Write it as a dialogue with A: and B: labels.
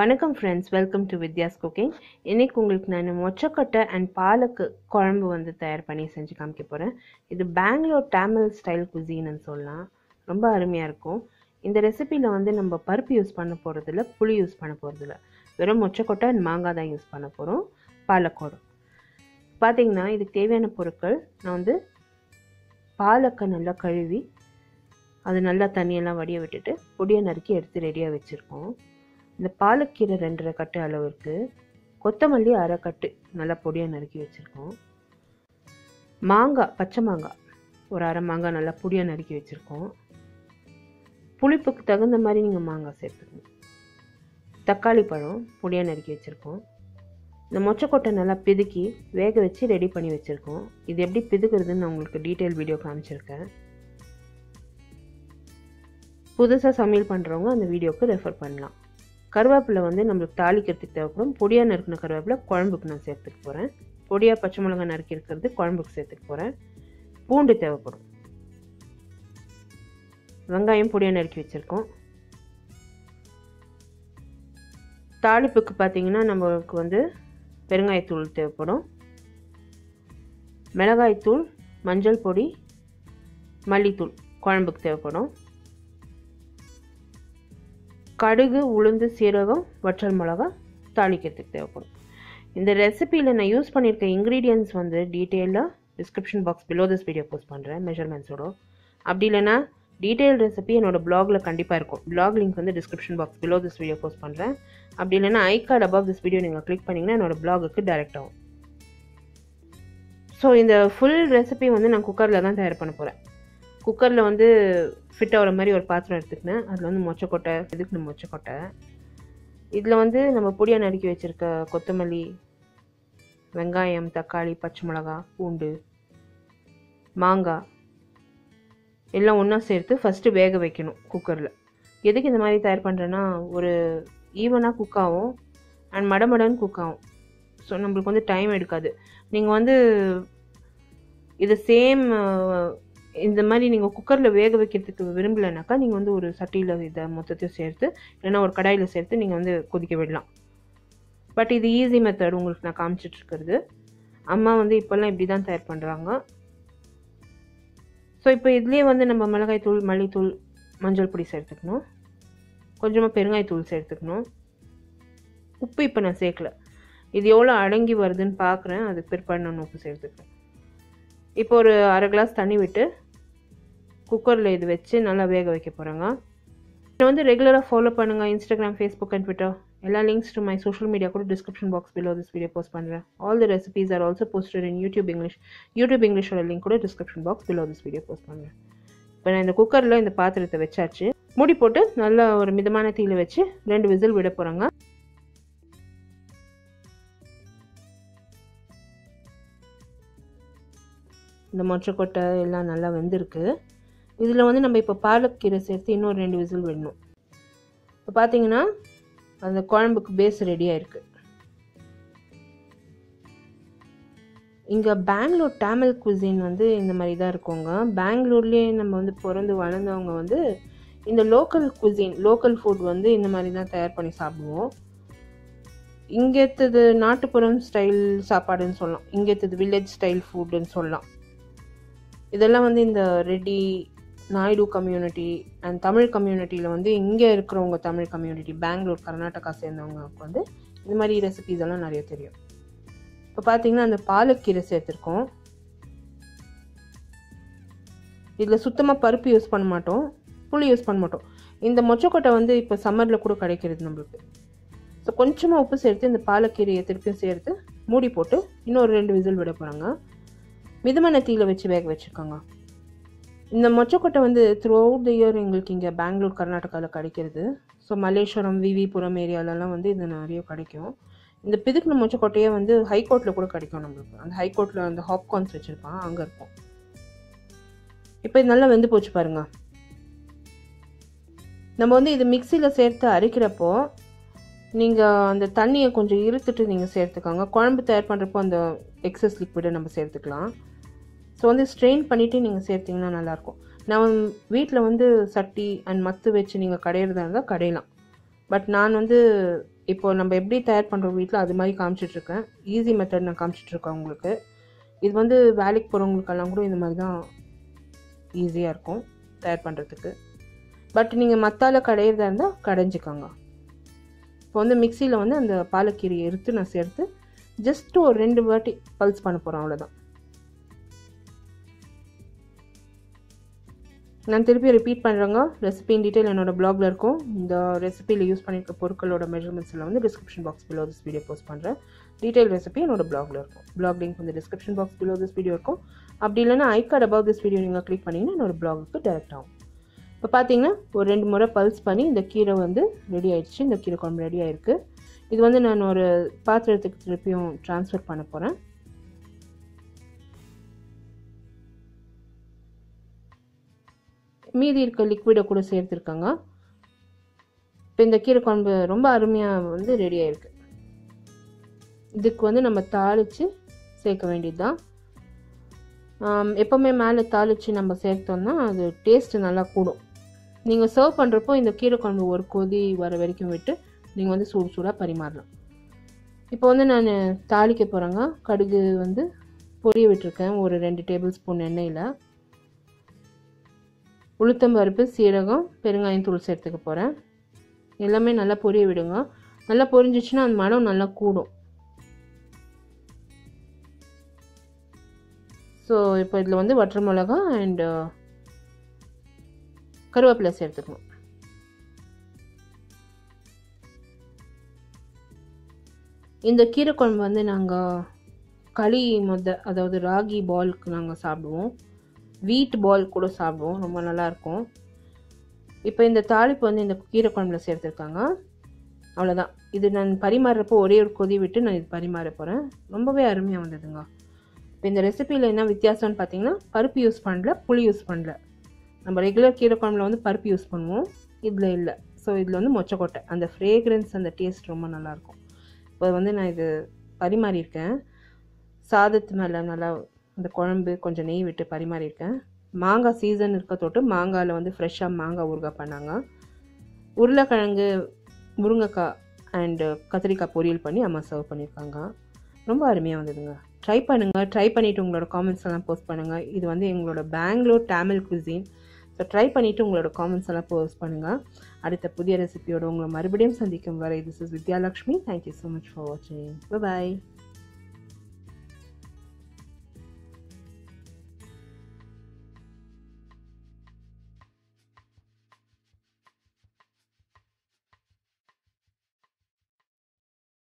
A: வணக்கம் friends, welcome to Vidyascooking. இன்னைக்கு உங்களுக்கு நான் மொச்சக்கொட்டை and பாலக்கு குழம்பு வந்து தயார் பண்ணி செஞ்சு காமிக்க போறேன். இது பெங்களூர் தமிழ் ஸ்டைல் cuisine ன்னு சொல்லலாம். ரொம்ப அருமையா இருக்கும். இந்த ரெசிபில வந்து நம்ம பருப்பு யூஸ் பண்ண போறது இல்ல, புளி யூஸ் பண்ண போறது இல்ல. வெறும் மொச்சக்கொட்டை and மாங்காய் தான் யூஸ் பண்ண போறோம். பாலக்கோடு. பாத்தீங்கன்னா இதுக்கு தேவையான பொருட்கள் நான் வந்து பாலக்கை நல்லா கழுவி அது நல்லா தண்ணியெல்லாம் வடிய விட்டுட்டு பொடியை நறுக்கி எடுத்து ரெடியா வச்சிருக்கோம். இந்த பாலக்கீரை 2.5 கட்டு அளவுக்கு, கொத்தமல்லி 1/2 கட்டு நல்லா பொடியா நறுக்கி வச்சிருக்கோம். மாங்காய், பச்சை மாங்காய் ஒரு 1/2 மாங்காய் நல்லா பொடியா நறுக்கி வச்சிருக்கோம். புளிப்புக்கு தகுந்த மாதிரி நீங்க மாங்காய் சேர்த்துக்கணும். தக்காளி பழம் பொடியா நறுக்கி வச்சிருக்கோம். இந்த மொச்சக்கொட்டை நல்லா பிதுக்கி வேக வச்சு ரெடி பண்ணி வச்சிருக்கோம். இது எப்படி பிதுக்குறதுன்னு நான் உங்களுக்கு டீட்டெயில் வீடியோ காமிச்சிருக்கேன். புதுசாக சமையல் பண்ணுறவங்க அந்த வீடியோவுக்கு ரெஃபர் பண்ணலாம். கருவேப்பிலை வந்து நம்மளுக்கு தாளிக்கிறதுக்கு தேவைப்படும். பொடியாக நறுக்கின கருவேப்பிலை குழம்புக்கு நான் சேர்த்துக்க போகிறேன். பொடியாக பச்சை மிளகாய் நறுக்கி இருக்கிறது குழம்புக்கு சேர்த்துக்க போகிறேன். பூண்டு தேவைப்படும். வெங்காயம் பொடியாக நறுக்கி வச்சுருக்கோம். தாளிப்புக்கு பார்த்தீங்கன்னா நம்மளுக்கு வந்து பெருங்காயத்தூள் தேவைப்படும். மிளகாய்த்தூள், மஞ்சள் பொடி, மல்லித்தூள் குழம்புக்கு தேவைப்படும். கடுகு, உளுந்து, சீரகம், வற்றல் மிளகா தாளிக்கிறதுக்கு தேவைப்படும். இந்த ரெசிபியில் நான் யூஸ் பண்ணியிருக்க இன்க்ரீடியன்ட்ஸ் வந்து டீட்டெயிலாக description box below this video post பண்ணுறேன் மெஷர்மெண்ட்ஸோட. அப்படி இல்லைனா டீட்டெயில் ரெசிபி என்னோட பிளாகில் கண்டிப்பாக இருக்கும். பிளாக் லிங்க் வந்து description box below this video post பண்ணுறேன். அப்படி இல்லைனா ஐ கார்டு அபவ் திஸ் வீடியோ நீங்கள் கிளிக் பண்ணிங்கன்னா என்னோட பிளாகுக்கு டைரக்ட் ஆகும். ஸோ இந்த ஃபுல் ரெசிபி வந்து நான் குக்கரில் தான் தயார் பண்ண போகிறேன். குக்கரில் வந்து ஃபிட் ஆகிற மாதிரி ஒரு பாத்திரம் எடுத்துக்கினேன். அதில் வந்து மொச்சக்கொட்டை, இதுக்கு மொச்சக்கொட்டை, இதில் வந்து நம்ம பொடியாக நறுக்கி வச்சுருக்க கொத்தமல்லி, வெங்காயம், தக்காளி, பச்சை மிளகா, பூண்டு, மாங்காய் எல்லாம் ஒன்றா சேர்த்து ஃபஸ்ட்டு வேக வைக்கணும் குக்கரில். எதுக்கு இந்த மாதிரி தயார் பண்ணுறேன்னா ஒரு ஈவனாக குக் ஆகும் அண்ட் மடமடன்னு குக் ஆகும். ஸோ நம்மளுக்கு வந்து டைம் எடுக்காது. நீங்கள் வந்து இது சேம் இந்த மாதிரி நீங்கள் குக்கரில் வேக வைக்கிறதுக்கு விரும்பலைனாக்கா நீங்கள் வந்து ஒரு சட்டியில் இதை மொத்தத்தையும் சேர்த்து இல்லைன்னா ஒரு கடாயில் சேர்த்து நீங்கள் வந்து கொதிக்க விடலாம். பட் இது ஈஸி மெத்தட் உங்களுக்கு நான் காமிச்சிட்ருக்கிறது. அம்மா வந்து இப்போல்லாம் இப்படி தான் தயார் பண்ணுறாங்க. ஸோ இப்போ இதுலேயே வந்து நம்ம மிளகாய்த்தூள், மல்லித்தூள், மஞ்சள் பொடி சேர்த்துக்கணும். கொஞ்சமாக பெருங்காயத்தூள் சேர்த்துக்கணும். உப்பு இப்போ நான் சேர்க்கல. இது எவ்வளோ அடங்கி வருதுன்னு பார்க்குறேன். அதுக்கு பிற்பாடு நான் உப்பு சேர்த்துக்கிறேன். இப்போ ஒரு 1/2 கிளாஸ் தண்ணி விட்டு குக்கரில் இது வச்சு நல்லா வேக வைக்க போகிறேங்க. இதை வந்து ரெகுலராக ஃபாலோ பண்ணுங்கள். இன்ஸ்டாகிராம், ஃபேஸ்புக் அண்ட் ட்விட்டர் எல்லா links to my social media கூட description box below this video post பண்ணுறேன். All the recipes are also posted in YouTube இங்கிலீஷோட லிங்க் கூட description box below this video post பண்ணுறேன். இப்போ நான் இந்த குக்கரில் இந்த பாத்திரத்தை வச்சாச்சு. மூடி போட்டு நல்லா ஒரு மிதமான தீயில் வச்சு 2 விசில் விட போகிறாங்க. இந்த மொச்சக்கொட்டை எல்லாம் நல்லா வெந்திருக்கு. இதில் வந்து நம்ம இப்போ பாலக்கீரை சேர்த்து இன்னொரு 2 விசில் விடணும். இப்போ பார்த்தீங்கன்னா அந்த குழம்புக்கு பேஸ் ரெடியாக இருக்குது. இங்கே பெங்களூர் தமிழ் குசின் வந்து இந்த மாதிரி தான் இருக்குங்க. பெங்களூர்லேயே நம்ம வந்து பிறந்து வளர்ந்தவங்க வந்து இந்த லோக்கல் குசின், லோக்கல் ஃபுட் வந்து இந்த மாதிரி தான் தயார் பண்ணி சாப்பிடுவோம். இங்கேத்தது நாட்டுப்புறம் ஸ்டைல் சாப்பாடுன்னு சொல்லலாம். இங்கேத்தது வில்லேஜ் ஸ்டைல் ஃபுட்டுன்னு சொல்லலாம். இதெல்லாம் வந்து இந்த ரெட்டி, நாயுடு கம்யூனிட்டி அண்ட் தமிழ் கம்யூனிட்டியில் வந்து இங்கே இருக்கிறவங்க தமிழ் கம்யூனிட்டி, பெங்களூர், கர்நாடகா சேர்ந்தவங்களுக்கு வந்து இந்த மாதிரி ரெசிபீஸ் எல்லாம் நிறைய தெரியும். இப்போ பார்த்தீங்கன்னா அந்த பாலக்கீரை சேர்த்துருக்கோம். இதில் சுத்தமாக பருப்பு யூஸ் பண்ண மாட்டோம், புளி யூஸ் பண்ண மாட்டோம். இந்த மொச்சக்கொட்டை வந்து இப்போ சம்மரில் கூட கிடைக்கிறது நம்மளுக்கு. ஸோ கொஞ்சமாக உப்பு சேர்த்து இந்த பாலக்கீரையை திருப்பியும் சேர்த்து மூடி போட்டு இன்னொரு 2 விசில் விட போகிறாங்க. மிதமான தீயில் வச்சு வேக வச்சுருக்காங்க. இந்த மொச்சக்கொட்டை வந்து த்ரூ அவுட் த இயர் எங்களுக்கு இங்கே பெங்களூர், கர்நாடகாவில் கிடைக்கிறது. ஸோ மல்லேஸ்வரம், விவிபுரம் ஏரியாலலாம் வந்து இது நிறைய கிடைக்கும். இந்த பிதுக்கின மொச்சக்கொட்டையே வந்து ஹைகோர்ட்டில் கூட கிடைக்கும் நம்மளுக்கு. அந்த ஹைகோர்ட்டில் அந்த ஹாப்கார்ன்ஸ் வச்சுருப்பான், அங்கே இருக்கும். இப்போ இது நல்லா வெந்து போச்சு பாருங்கள். நம்ம வந்து இது மிக்சியில் சேர்த்து அரைக்கிறப்போ நீங்கள் அந்த தண்ணியை கொஞ்சம் இருத்துட்டு நீங்கள் சேர்த்துக்கோங்க. குழம்பு தயார் பண்ணுறப்போ அந்த எக்ஸஸ் லிக்விடை நம்ம சேர்த்துக்கலாம். ஸோ வந்து ஸ்ட்ரெயின் பண்ணிவிட்டு நீங்கள் சேர்த்திங்கன்னா நல்லாயிருக்கும். நான் வீட்டில் வந்து சட்டி அண்ட் மத்து வச்சு நீங்கள் கடையிறதா இருந்தால் கடையலாம். பட் நான் வந்து இப்போ நம்ம எப்படி தயார் பண்ணுறோம் வீட்டில் அது மாதிரி காமிச்சிட்ருக்கேன். ஈஸி மெத்தட் நான் காமிச்சிட்ருக்கேன் உங்களுக்கு. இது வந்து வேலைக்கு போகிறவங்களுக்கெல்லாம் கூட இந்த மாதிரி தான் ஈஸியாக இருக்கும் தயார் பண்ணுறதுக்கு. பட் நீங்கள் மத்தால கடையிறதா இருந்தால் கடைஞ்சிக்கோங்க. இப்போ வந்து மிக்சியில் வந்து அந்த பாலக்கீரையை எடுத்து நான் சேர்த்து ஜஸ்ட் ஒரு 2 வாட்டி பல்ஸ் பண்ண போகிறேன், அவ்வளோதான். நான் திருப்பி ரிப்பீட் பண்ணுறேங்க. ரெசிபி இன் டீட்டெயில் என்னோட பிளாகில் இருக்கும். இந்த ரெசிபியில் யூஸ் பண்ணியிருக்க பொருட்களோட மெஷர்மெண்ட்ஸில் வந்து description box below this video post பண்ணுறேன். டீட்டெயில் ரெசிபி என்னோட பிளாகில் இருக்கும். பிளாக் லிங்க் வந்து description box below this video இருக்கும். அப்படி இல்லைன்னா ஐ கார்டு அபவ் திஸ் வீடியோ நீங்கள் கிளிக் பண்ணிங்கன்னா என்னோட பிளாகுக்கு டேரெக்ட் ஆகும். இப்போ பார்த்தீங்கன்னா ஒரு 2 முறை பல்ஸ் பண்ணி இந்த கீரை வந்து ரெடி ஆகிடுச்சு. இந்த கீரை குழம்பு ரெடி ஆகிருக்கு. இது வந்து நான் ஒரு பாத்திரத்துக்கு திருப்பியும் ட்ரான்ஸ்ஃபர் பண்ண போகிறேன். மீதி இருக்க லிக்விடை கூட சேர்த்துருக்காங்க. இப்போ இந்த கீரை குழம்பு ரொம்ப அருமையாக வந்து ரெடி ஆகிருக்கு. இதுக்கு வந்து நம்ம தாளித்து சேர்க்க வேண்டியது தான். எப்போவுமே மேலே தாளித்து நம்ம சேர்த்தோம்னா அது டேஸ்ட்டு நல்லா கூடும். நீங்கள் சர்வ் பண்ணுறப்போ இந்த கீரை குழம்பு ஒரு கொதி வர வரைக்கும் விட்டு நீங்கள் வந்து சூடாக பரிமாறலாம். இப்போ வந்து நான் தாளிக்க போகிறேங்க. கடுகு வந்து பொரிய விட்டுருக்கேன் ஒரு 2 டேபிள் ஸ்பூன் எண்ணெயில். உளுத்தம் பருப்பு, சீரகம், பெருங்காயம் தூள் சேர்த்துக்க போகிறேன். எல்லாமே நல்லா பொரிய விடுங்க. நல்லா பொரிஞ்சிச்சுன்னா அந்த மனம் நல்லா கூடும். ஸோ இப்போ இதில் வந்து வற்றல் மிளகா அண்டு கருவேப்பிலை சேர்த்துக்கணும். இந்த கீரை குழம்பு வந்து நாங்கள் களி அதாவது ராகி பால்க்கு நாங்கள் சாப்பிடுவோம். வீட் பால் கூட சாப்பிடுவோம். ரொம்ப நல்லாயிருக்கும். இப்போ இந்த தாளிப்பு வந்து இந்த கீரை குழம்புல சேர்த்துருக்காங்க. அவ்வளோதான். இது நான் பரிமாறுறப்போ ஒரே ஒரு கொதி விட்டு நான் இது பரிமாற போகிறேன். ரொம்பவே அருமையாக வந்ததுங்க. இப்போ இந்த ரெசிபியில் என்ன வித்தியாசம்னு பார்த்தீங்கன்னா பருப்பு யூஸ் பண்ணல, புளி யூஸ் பண்ணல. நம்ம ரெகுலர் கீரை குழம்புல வந்து பருப்பு யூஸ் பண்ணுவோம், இதில் இல்லை. ஸோ இதில் வந்து மொச்சக்கொட்டை, அந்த ஃப்ரேக்ரன்ஸ், அந்த டேஸ்ட் ரொம்ப நல்லாயிருக்கும். இப்போ வந்து நான் இது பரிமாறியிருக்கேன். சாதத்து மேலே நல்லா அந்த குழம்பு கொஞ்சம் நெய் விட்டு பரிமாறியிருக்கேன். மாங்காய் சீசன் இருக்க தொட்டு மாங்காயில் வந்து ஃப்ரெஷ்ஷாக மாங்காய் ஊறுகாய் பண்ணாங்க. உருளைக்கிழங்கு, முருங்கைக்காய் அண்டு கத்திரிக்காய் பொரியல் பண்ணி அம்மா சர்வ் பண்ணியிருக்காங்க. ரொம்ப அருமையாக வந்ததுங்க. ட்ரை பண்ணுங்கள். ட்ரை பண்ணிவிட்டு உங்களோட காமெண்ட்ஸ் எல்லாம் போஸ்ட் பண்ணுங்கள். இது வந்து எங்களோட Bengaluru Tamil cuisine. So try பண்ணிவிட்டு உங்களோட காமெண்ட்ஸ் எல்லாம் போஸ்ட் பண்ணுங்கள். அடுத்த புதிய ரெசிபியோடு உங்களை மறுபடியும் சந்திக்கும் வரை this is Vidyalakshmi. Thank you so much for வாட்சிங். பாய்.